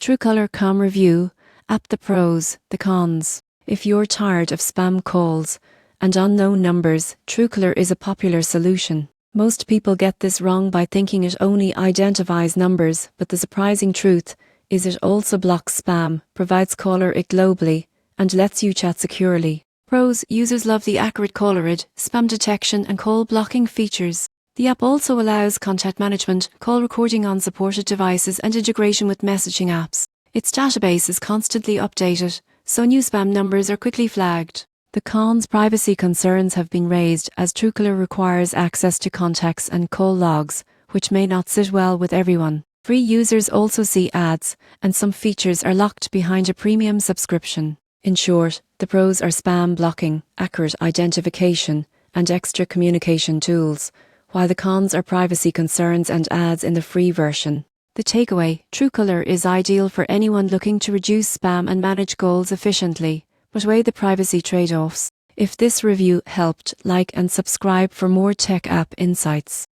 Truecallercom review, app the pros, the cons. If you're tired of spam calls and unknown numbers, Truecaller is a popular solution. Most people get this wrong by thinking it only identifies numbers, but the surprising truth is it also blocks spam, provides caller ID globally, and lets you chat securely. Pros: users love the accurate caller ID, spam detection and call blocking features. The app also allows contact management, call recording on supported devices and integration with messaging apps. Its database is constantly updated, so new spam numbers are quickly flagged. The cons: privacy concerns have been raised as Truecaller requires access to contacts and call logs, which may not sit well with everyone. Free users also see ads, and some features are locked behind a premium subscription. In short, the pros are spam blocking, accurate identification, and extra communication tools, while the cons are privacy concerns and ads in the free version. The takeaway: Truecaller is ideal for anyone looking to reduce spam and manage calls efficiently, but weigh the privacy trade-offs. If this review helped, like and subscribe for more tech app insights.